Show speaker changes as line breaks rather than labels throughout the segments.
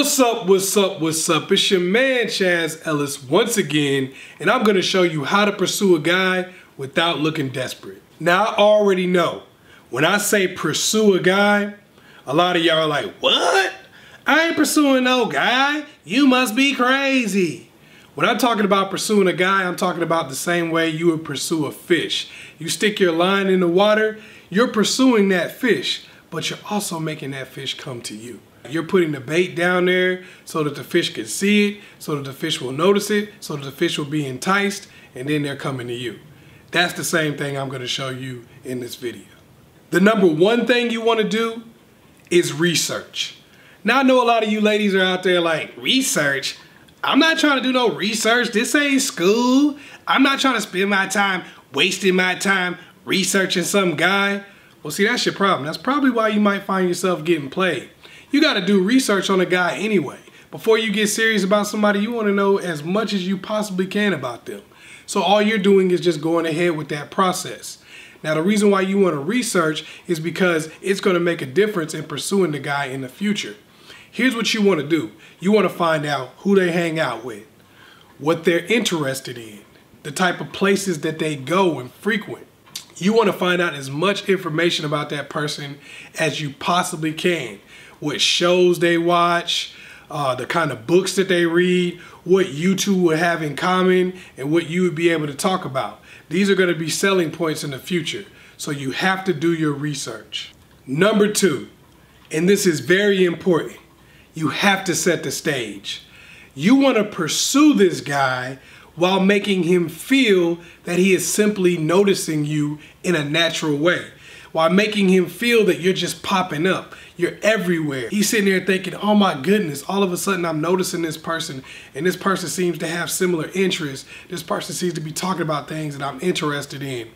What's up, what's up, what's up? It's your man Chazzellis once again, and I'm gonna show you how to pursue a guy without looking desperate. Now, I already know, when I say pursue a guy, a lot of y'all are like, what? I ain't pursuing no guy. You must be crazy. When I'm talking about pursuing a guy, I'm talking about the same way you would pursue a fish. You stick your line in the water, you're pursuing that fish, but you're also making that fish come to you. You're putting the bait down there so that the fish can see it, so that the fish will notice it, so that the fish will be enticed, and then they're coming to you. That's the same thing I'm going to show you in this video. The number one thing you want to do is research. Now, I know a lot of you ladies are out there like, research? I'm not trying to do no research. This ain't school. I'm not trying to spend my time wasting my time researching some guy. Well, see, that's your problem. That's probably why you might find yourself getting played. You got to do research on a guy anyway. Before you get serious about somebody, you want to know as much as you possibly can about them. So all you're doing is just going ahead with that process. Now, the reason why you want to research is because it's going to make a difference in pursuing the guy in the future. Here's what you want to do. You want to find out who they hang out with, what they're interested in, the type of places that they go and frequent. You want to find out as much information about that person as you possibly can. What shows they watch, the kind of books that they read, what you two would have in common, and what you would be able to talk about. These are going to be selling points in the future, so you have to do your research. Number two, and this is very important, you have to set the stage. You want to pursue this guy while making him feel that he is simply noticing you in a natural way, while making him feel that you're just popping up. You're everywhere. He's sitting there thinking, oh my goodness, all of a sudden I'm noticing this person, and this person seems to have similar interests. This person seems to be talking about things that I'm interested in.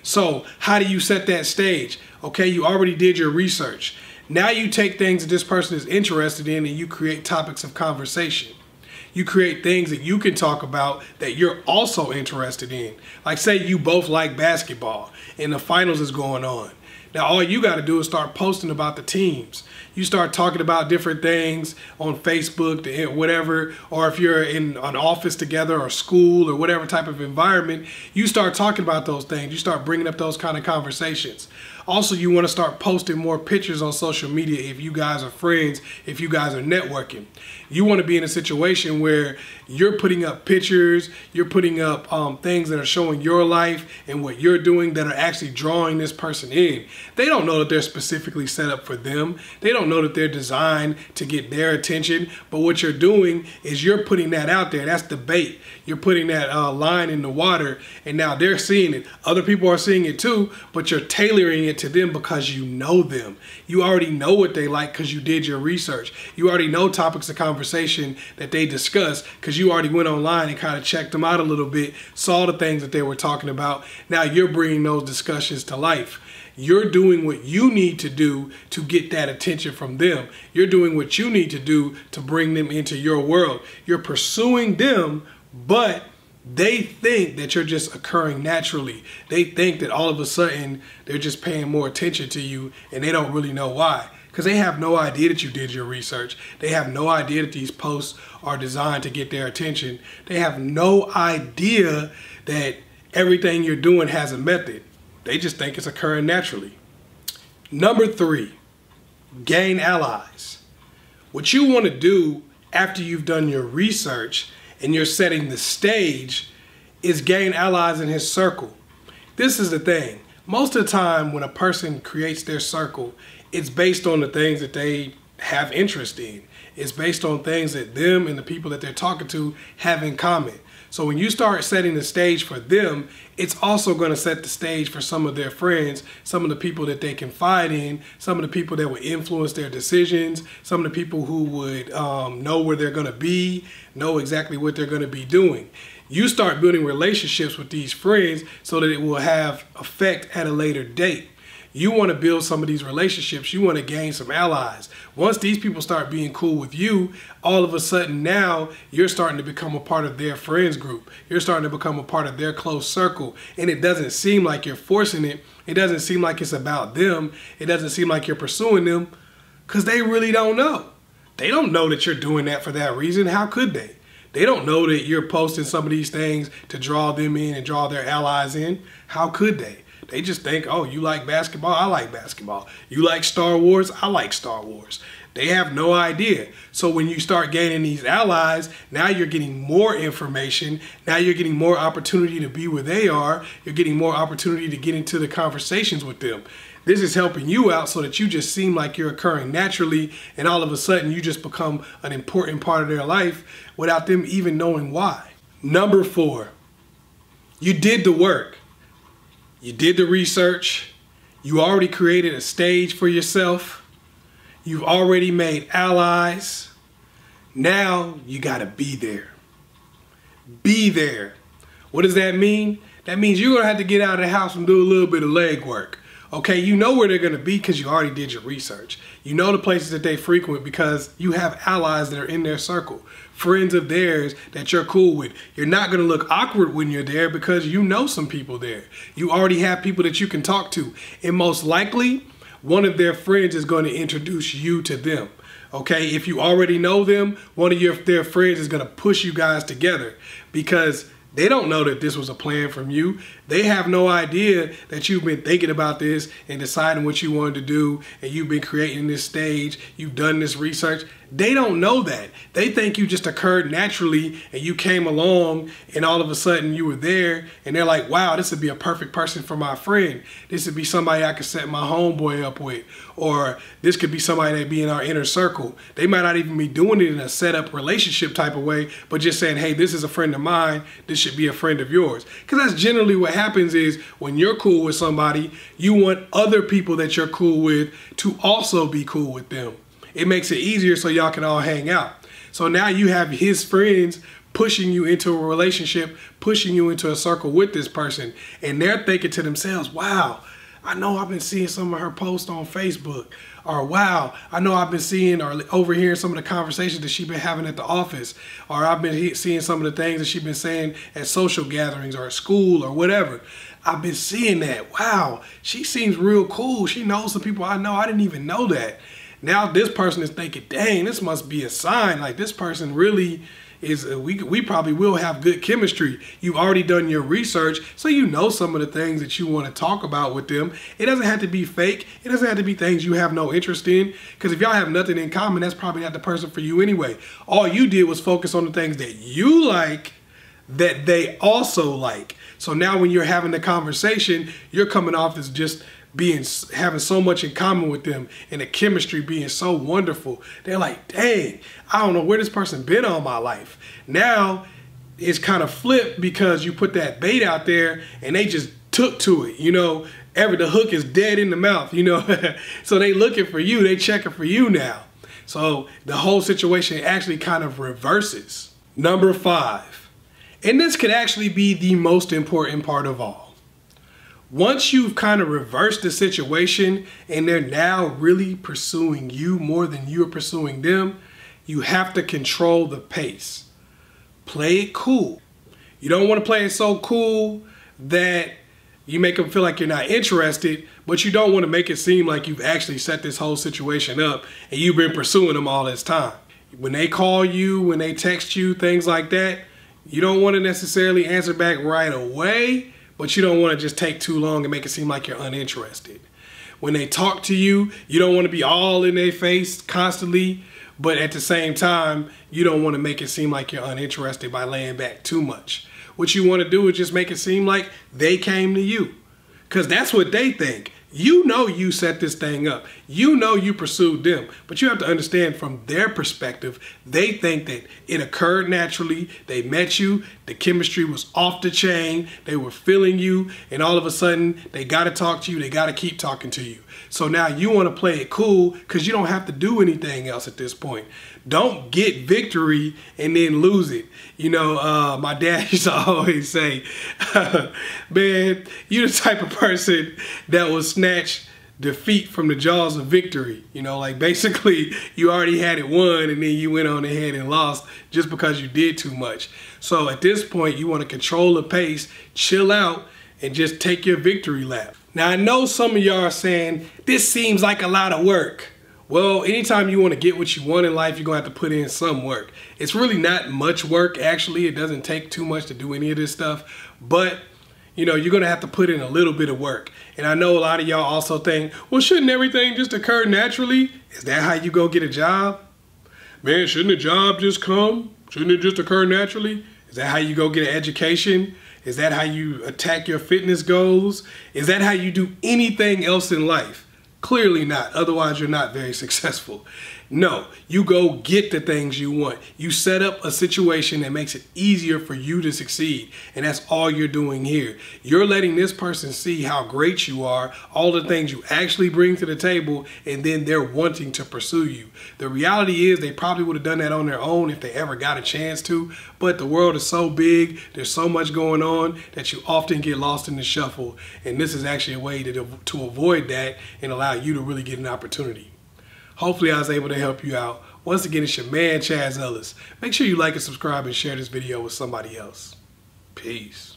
So how do you set that stage? Okay, you already did your research. Now you take things that this person is interested in and you create topics of conversation. You create things that you can talk about that you're also interested in. Like, say you both like basketball and the finals is going on. Now all you got to do is start posting about the teams. You start talking about different things on Facebook, whatever, or if you're in an office together or school or whatever type of environment, you start talking about those things. You start bringing up those kind of conversations. Also, you want to start posting more pictures on social media if you guys are friends, if you guys are networking. You want to be in a situation where you're putting up pictures, you're putting up things that are showing your life and what you're doing that are actually drawing this person in. They don't know that they're specifically set up for them. They don't know that they're designed to get their attention, but what you're doing is you're putting that out there. That's the bait. You're putting that line in the water, and now they're seeing it. Other people are seeing it too, but you're tailoring it to them because you know them. You already know what they like because you did your research. You already know topics of conversation that they discuss because you already went online and kind of checked them out a little bit, saw the things that they were talking about. Now you're bringing those discussions to life. You're doing what you need to do to get that attention from them. You're doing what you need to do to bring them into your world. You're pursuing them, but they think that you're just occurring naturally. They think that all of a sudden they're just paying more attention to you, and they don't really know why. Because they have no idea that you did your research. They have no idea that these posts are designed to get their attention. They have no idea that everything you're doing has a method. They just think it's occurring naturally. Number three, gain allies. What you want to do after you've done your research and you're setting the stage is gain allies in his circle. This is the thing. Most of the time when a person creates their circle, it's based on the things that they have interest in. It's based on things that them and the people that they're talking to have in common. So when you start setting the stage for them, it's also going to set the stage for some of their friends, some of the people that they confide in, some of the people that would influence their decisions, some of the people who would know where they're going to be, know exactly what they're going to be doing. You start building relationships with these friends so that it will have effect at a later date. You want to build some of these relationships. You want to gain some allies. Once these people start being cool with you, all of a sudden now you're starting to become a part of their friends group. You're starting to become a part of their close circle. And it doesn't seem like you're forcing it. It doesn't seem like it's about them. It doesn't seem like you're pursuing them because they really don't know. They don't know that you're doing that for that reason. How could they? They don't know that you're posting some of these things to draw them in and draw their allies in. How could they? They just think, oh, you like basketball? I like basketball. You like Star Wars? I like Star Wars. They have no idea. So when you start gaining these allies, now you're getting more information. Now you're getting more opportunity to be where they are. You're getting more opportunity to get into the conversations with them. This is helping you out so that you just seem like you're occurring naturally, and all of a sudden you just become an important part of their life without them even knowing why. Number 4, you did the work. You did the research. You already created a stage for yourself. You've already made allies. Now you gotta be there. Be there. What does that mean? That means you're gonna have to get out of the house and do a little bit of legwork. Okay, you know where they're gonna be because you already did your research. You know the places that they frequent because you have allies that are in their circle. Friends of theirs that you're cool with. You're not gonna look awkward when you're there because you know some people there. You already have people that you can talk to. And most likely, one of their friends is going to introduce you to them. Okay, if you already know them, one of their friends is going to push you guys together because they don't know that this was a plan from you. They have no idea that you've been thinking about this and deciding what you wanted to do, and you've been creating this stage, you've done this research. They don't know that. They think you just occurred naturally and you came along and all of a sudden you were there, and they're like, wow, this would be a perfect person for my friend. This would be somebody I could set my homeboy up with, or this could be somebody that'd be in our inner circle. They might not even be doing it in a set up relationship type of way, but just saying, hey, this is a friend of mine, this should be a friend of yours. Because that's generally what happens is when you're cool with somebody, you want other people that you're cool with to also be cool with them. It makes it easier so y'all can all hang out. So now you have his friends pushing you into a relationship, pushing you into a circle with this person. And they're thinking to themselves, wow, I know I've been seeing some of her posts on Facebook. Or wow, I know I've been seeing or overhearing some of the conversations that she's been having at the office. Or I've been seeing some of the things that she's been saying at social gatherings or at school or whatever. I've been seeing that. Wow, she seems real cool. She knows some people I know. I didn't even know that. Now this person is thinking, dang, this must be a sign. Like this person really is, we probably will have good chemistry. You've already done your research, so you know some of the things that you want to talk about with them. It doesn't have to be fake. It doesn't have to be things you have no interest in, because if y'all have nothing in common, that's probably not the person for you anyway. All you did was focus on the things that you like that they also like. So now when you're having the conversation, you're coming off as just having so much in common with them and the chemistry being so wonderful. They're like, dang, I don't know where this person been all my life. Now it's kind of flipped because you put that bait out there and they just took to it. You know, the hook is dead in the mouth, you know. So they looking for you, they checking for you now. So the whole situation actually kind of reverses. Number 5, and this could actually be the most important part of all. Once you've kind of reversed the situation and they're now really pursuing you more than you're pursuing them, you have to control the pace. Play it cool. You don't want to play it so cool that you make them feel like you're not interested, but you don't want to make it seem like you've actually set this whole situation up and you've been pursuing them all this time. When they call you, when they text you, things like that, you don't want to necessarily answer back right away, but you don't want to just take too long and make it seem like you're uninterested. When they talk to you, you don't want to be all in their face constantly, but at the same time, you don't want to make it seem like you're uninterested by laying back too much. What you want to do is just make it seem like they came to you, because that's what they think. You know you set this thing up. You know you pursued them. But you have to understand from their perspective, they think that it occurred naturally. They met you. The chemistry was off the chain. They were feeling you. And all of a sudden, they got to talk to you. They got to keep talking to you. So now you want to play it cool because you don't have to do anything else at this point. Don't get victory and then lose it. You know, my dad used to always say, man, you're the type of person that will snatch defeat from the jaws of victory. You know, like basically you already had it won and then you went on ahead and lost just because you did too much. So at this point, you want to control the pace, chill out, and just take your victory lap. Now, I know some of y'all are saying, this seems like a lot of work. Well, anytime you want to get what you want in life, you're going to have to put in some work. It's really not much work, actually. It doesn't take too much to do any of this stuff. But, you know, you're going to have to put in a little bit of work. And I know a lot of y'all also think, well, shouldn't everything just occur naturally? Is that how you go get a job? Man, shouldn't a job just come? Shouldn't it just occur naturally? Is that how you go get an education? Is that how you attack your fitness goals? Is that how you do anything else in life? Clearly not. Otherwise, you're not very successful. No, you go get the things you want. You set up a situation that makes it easier for you to succeed. And that's all you're doing here. You're letting this person see how great you are, all the things you actually bring to the table, and then they're wanting to pursue you. The reality is they probably would have done that on their own if they ever got a chance to, but the world is so big, there's so much going on that you often get lost in the shuffle. And this is actually a way to avoid that and allow you to really get an opportunity. Hopefully I was able to help you out. Once again, it's your man, Chaz Ellis. Make sure you like and subscribe and share this video with somebody else. Peace.